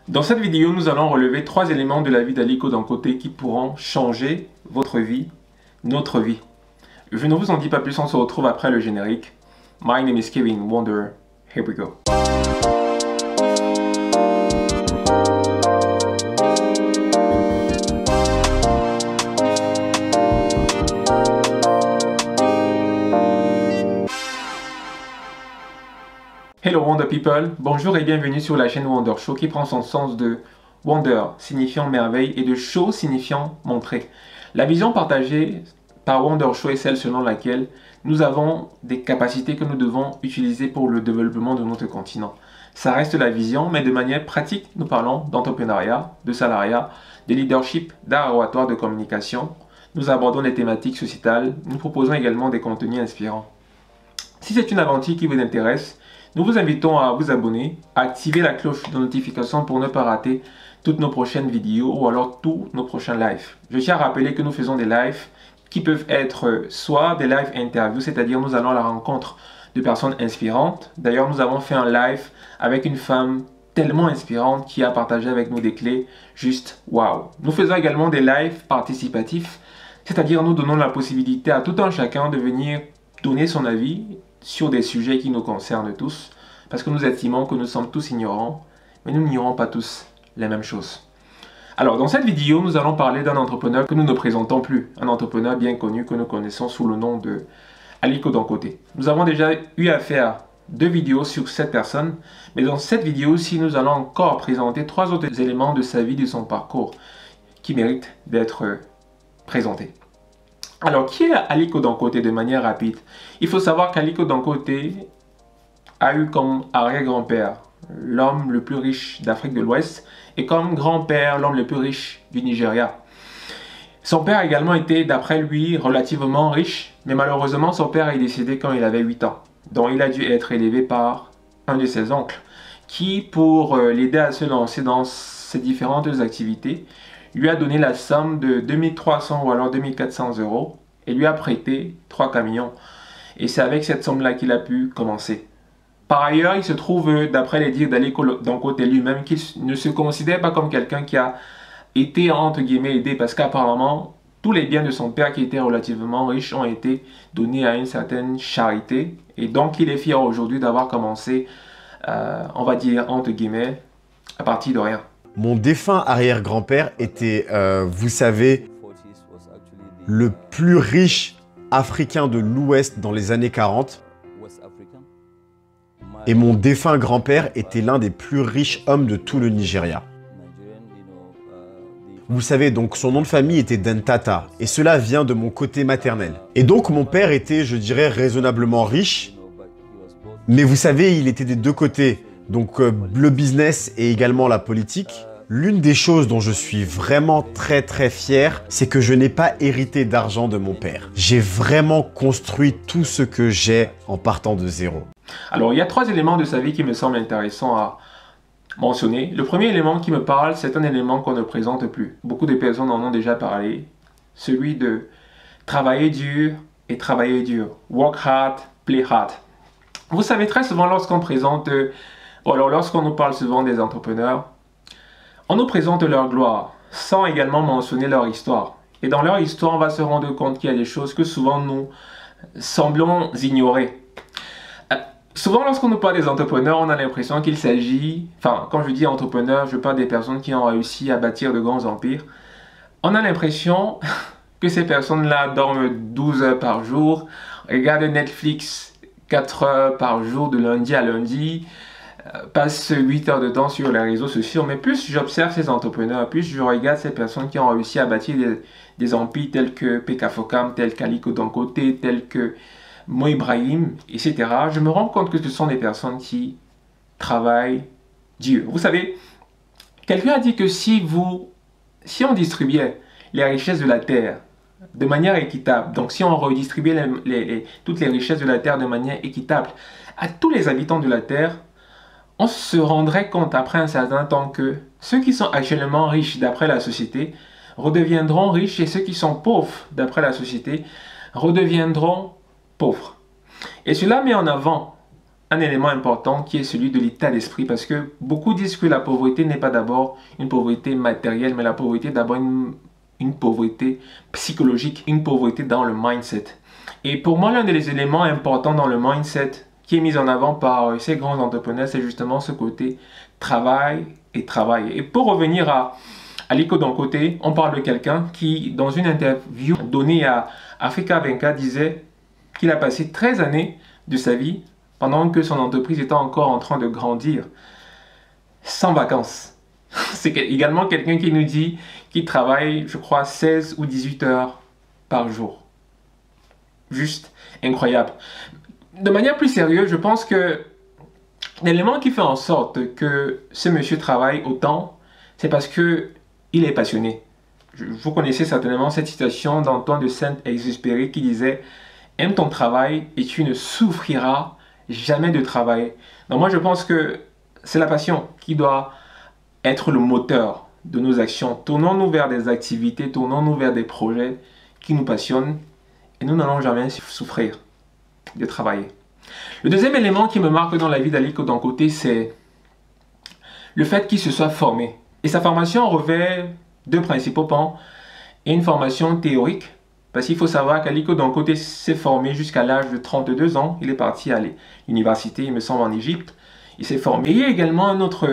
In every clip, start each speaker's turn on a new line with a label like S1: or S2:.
S1: Dans cette vidéo, nous allons relever 3 éléments de la vie d'Aliko Dangote qui pourront changer votre vie, notre vie. Je ne vous en dis pas plus, on se retrouve après le générique. My name is Kevin Wonder. Here we go. Hello Wonder People, bonjour et bienvenue sur la chaîne Wonder Show qui prend son sens de Wonder signifiant merveille et de Show signifiant montrer. La vision partagée par Wonder Show est celle selon laquelle nous avons des capacités que nous devons utiliser pour le développement de notre continent. Ça reste la vision, mais de manière pratique, nous parlons d'entrepreneuriat, de salariat, de leadership, d'art oratoire, de communication. Nous abordons des thématiques sociétales, nous proposons également des contenus inspirants. Si c'est une aventure qui vous intéresse, nous vous invitons à vous abonner, à activer la cloche de notification pour ne pas rater toutes nos prochaines vidéos ou alors tous nos prochains lives. Je tiens à rappeler que nous faisons des lives qui peuvent être soit des lives interviews, c'est-à-dire nous allons à la rencontre de personnes inspirantes. D'ailleurs, nous avons fait un live avec une femme tellement inspirante qui a partagé avec nous des clés juste waouh. Nous faisons également des lives participatifs, c'est-à-dire nous donnons la possibilité à tout un chacun de venir donner son avis sur des sujets qui nous concernent tous, parce que nous estimons que nous sommes tous ignorants, mais nous n'ignorons pas tous les mêmes choses. Alors, dans cette vidéo, nous allons parler d'un entrepreneur que nous ne présentons plus, un entrepreneur bien connu que nous connaissons sous le nom de Aliko Dangote. Nous avons déjà eu à faire 2 vidéos sur cette personne, mais dans cette vidéo-ci, nous allons encore présenter 3 autres éléments de sa vie, de son parcours, qui méritent d'être présentés. Alors, qui est Aliko Dangote de manière rapide? Il faut savoir qu'Aliko Dangote a eu comme arrière-grand-père l'homme le plus riche d'Afrique de l'Ouest et comme grand-père l'homme le plus riche du Nigeria. Son père a également été, d'après lui, relativement riche, mais malheureusement son père est décédé quand il avait 8 ans. Donc il a dû être élevé par un de ses oncles qui, pour l'aider à se lancer dans ses différentes activités, lui a donné la somme de 2300 ou alors 2400 euros et lui a prêté 3 camions. Et c'est avec cette somme-là qu'il a pu commencer. Par ailleurs, il se trouve, d'après les dires d'Aliko Dangote lui-même, qu'il ne se considère pas comme quelqu'un qui a été, entre guillemets, aidé, parce qu'apparemment, tous les biens de son père qui étaient relativement riches ont été donnés à une certaine charité. Et donc, il est fier aujourd'hui d'avoir commencé, on va dire, entre guillemets, à partir de rien.
S2: Mon défunt arrière-grand-père était, vous savez, le plus riche africain de l'Ouest dans les années 40. Et mon défunt grand-père était l'un des plus riches hommes de tout le Nigeria. Vous savez, donc son nom de famille était Dentata, et cela vient de mon côté maternel. Et donc mon père était, je dirais, raisonnablement riche, mais vous savez, il était des deux côtés. Donc le business et également la politique. L'une des choses dont je suis vraiment très fier, c'est que je n'ai pas hérité d'argent de mon père. J'ai vraiment construit tout ce que j'ai en partant de zéro.
S1: Alors, il y a 3 éléments de sa vie qui me semblent intéressants à mentionner. Le premier élément qui me parle, c'est un élément qu'on ne présente plus. Beaucoup de personnes en ont déjà parlé. Celui de travailler dur et travailler dur. Work hard, play hard. Vous savez, très souvent, lorsqu'on présente... alors, lorsqu'on nous parle souvent des entrepreneurs, on nous présente leur gloire, sans également mentionner leur histoire. Et dans leur histoire, on va se rendre compte qu'il y a des choses que souvent nous semblons ignorer. Souvent, lorsqu'on nous parle des entrepreneurs, on a l'impression qu'il s'agit... Enfin, quand je dis entrepreneurs, je parle des personnes qui ont réussi à bâtir de grands empires. On a l'impression que ces personnes-là dorment 12 heures par jour, regardent Netflix 4 heures par jour de lundi à lundi, passe 8 heures de temps sur les réseaux sociaux, mais plus j'observe ces entrepreneurs, plus je regarde ces personnes qui ont réussi à bâtir des empires tels que Peka Fokam, tels qu'Aliko Dangote, tels que Mo Ibrahim, etc. Je me rends compte que ce sont des personnes qui travaillent dur. Vous savez, quelqu'un a dit que si on distribuait les richesses de la terre de manière équitable, donc si on redistribuait toutes les richesses de la terre de manière équitable à tous les habitants de la terre, on se rendrait compte après un certain temps que ceux qui sont actuellement riches d'après la société redeviendront riches et ceux qui sont pauvres d'après la société redeviendront pauvres. Et cela met en avant un élément important qui est celui de l'état d'esprit, parce que beaucoup disent que la pauvreté n'est pas d'abord une pauvreté matérielle, mais la pauvreté est d'abord une pauvreté psychologique, une pauvreté dans le mindset. Et pour moi, l'un des éléments importants dans le mindset qui est mis en avant par ces grands entrepreneurs, c'est justement ce côté travail et travail. Et pour revenir à Aliko Dangote, on parle de quelqu'un qui, dans une interview donnée à Africa 24, disait qu'il a passé 13 années de sa vie pendant que son entreprise était encore en train de grandir, sans vacances. C'est également quelqu'un qui nous dit qu'il travaille, je crois, 16 ou 18 heures par jour. Juste incroyable. De manière plus sérieuse, je pense que l'élément qui fait en sorte que ce monsieur travaille autant, c'est parce qu'il est passionné. Vous connaissez certainement cette citation d'Antoine de Saint-Exupéry qui disait « Aime ton travail et tu ne souffriras jamais de travail. » Donc moi je pense que c'est la passion qui doit être le moteur de nos actions. Tournons-nous vers des activités, tournons-nous vers des projets qui nous passionnent et nous n'allons jamais souffrir de travailler. Le deuxième élément qui me marque dans la vie d'Aliko Dangote, c'est le fait qu'il se soit formé. Et sa formation revêt deux principaux pans et une formation théorique. Parce qu'il faut savoir qu'Aliko Dangote s'est formé jusqu'à l'âge de 32 ans. Il est parti à l'université, il me semble, en Égypte. Il s'est formé. Et il y a également un autre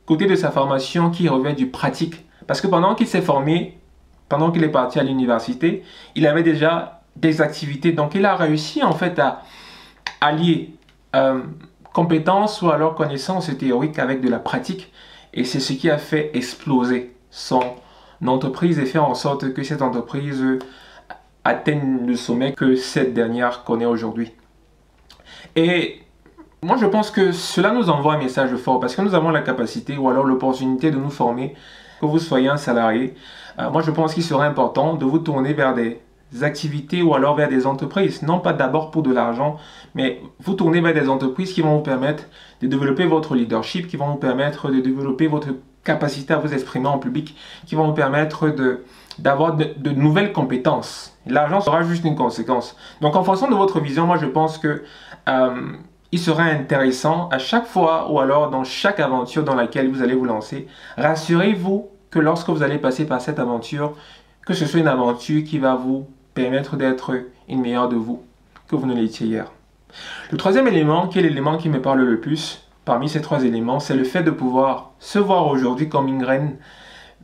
S1: côté de sa formation qui revêt du pratique. Parce que pendant qu'il s'est formé, pendant qu'il est parti à l'université, il avait déjà des activités. Donc il a réussi en fait à allier compétences ou alors connaissances théoriques avec de la pratique. Et c'est ce qui a fait exploser son entreprise et faire en sorte que cette entreprise atteigne le sommet que cette dernière connaît aujourd'hui. Et moi je pense que cela nous envoie un message fort parce que nous avons la capacité ou alors l'opportunité de nous former, que vous soyez un salarié. Moi je pense qu'il serait important de vous tourner vers des activités ou alors vers des entreprises, non pas d'abord pour de l'argent, mais vous tourner vers des entreprises qui vont vous permettre de développer votre leadership, qui vont vous permettre de développer votre capacité à vous exprimer en public, qui vont vous permettre d'avoir de nouvelles compétences. L'argent sera juste une conséquence. Donc en fonction de votre vision, moi je pense que il serait intéressant à chaque fois ou alors dans chaque aventure dans laquelle vous allez vous lancer, rassurez-vous que lorsque vous allez passer par cette aventure, que ce soit une aventure qui va vous permettre d'être une meilleure de vous que vous ne l'étiez hier. Le troisième élément, qui est l'élément qui me parle le plus parmi ces trois éléments, c'est le fait de pouvoir se voir aujourd'hui comme une graine,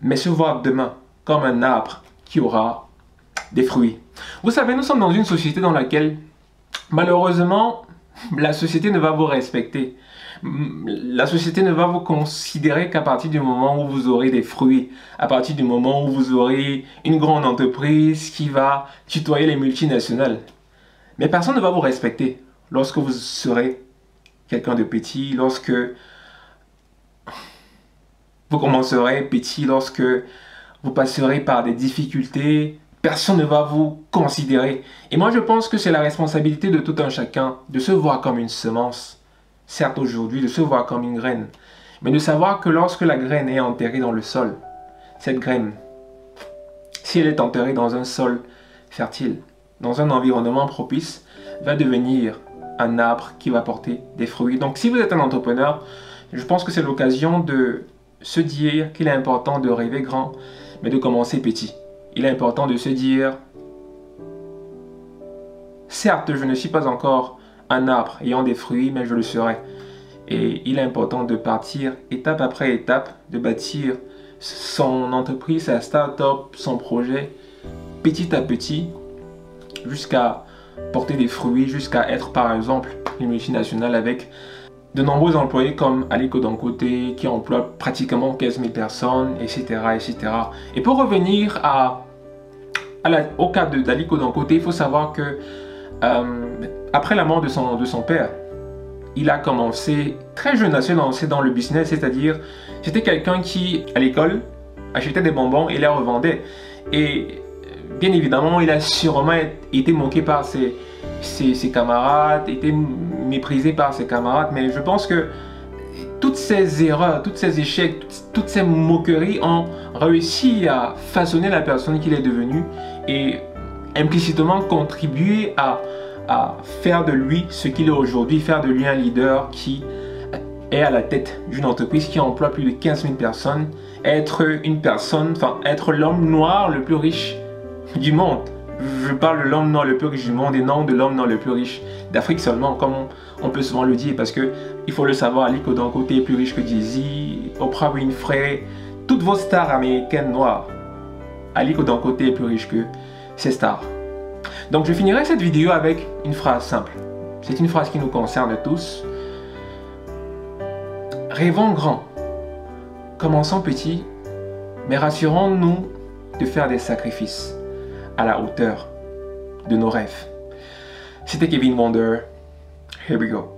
S1: mais se voir demain comme un arbre qui aura des fruits. Vous savez, nous sommes dans une société dans laquelle, malheureusement, la société ne va vous respecter. La société ne va vous considérer qu'à partir du moment où vous aurez des fruits, à partir du moment où vous aurez une grande entreprise qui va tutoyer les multinationales. Mais personne ne va vous respecter lorsque vous serez quelqu'un de petit, lorsque vous commencerez petit, lorsque vous passerez par des difficultés. Personne ne va vous considérer. Et moi, je pense que c'est la responsabilité de tout un chacun de se voir comme une semence. Certes, aujourd'hui, de se voir comme une graine. Mais de savoir que lorsque la graine est enterrée dans le sol, cette graine, si elle est enterrée dans un sol fertile, dans un environnement propice, va devenir un arbre qui va porter des fruits. Donc, si vous êtes un entrepreneur, je pense que c'est l'occasion de se dire qu'il est important de rêver grand, mais de commencer petit. Il est important de se dire, certes, je ne suis pas encore un arbre ayant des fruits, mais je le serai. Et il est important de partir étape après étape, de bâtir son entreprise, sa start-up, son projet, petit à petit, jusqu'à porter des fruits, jusqu'à être par exemple une multinationale avec de nombreux employés comme Aliko Dangote qui emploie pratiquement 15 000 personnes, etc. etc. Et pour revenir au cas d'Aliko Dangote, il faut savoir que après la mort de son père, il a commencé très jeune à se lancer dans le business, c'est-à-dire c'était quelqu'un qui, à l'école, achetait des bonbons et les revendait. Et bien évidemment, il a sûrement été moqué par ses camarades, été méprisé par ses camarades, mais je pense que toutes ces erreurs, tous ces échecs, toutes ces moqueries ont réussi à façonner la personne qu'il est devenu et implicitement contribuer à à faire de lui ce qu'il est aujourd'hui, faire de lui un leader qui est à la tête d'une entreprise qui emploie plus de 15 000 personnes, être une personne, enfin être l'homme noir le plus riche du monde. Je parle de l'homme noir le plus riche du monde et non de l'homme noir le plus riche d'Afrique seulement, comme on peut souvent le dire, parce que il faut le savoir, Aliko Dangote est plus riche que Jay-Z, Oprah Winfrey, toutes vos stars américaines noires. Aliko Dangote est plus riche que ces stars. Donc je finirai cette vidéo avec une phrase simple. C'est une phrase qui nous concerne tous. Rêvons grand, commençons petit, mais rassurons-nous de faire des sacrifices à la hauteur de nos rêves. C'était Kevin Wonder. Here we go.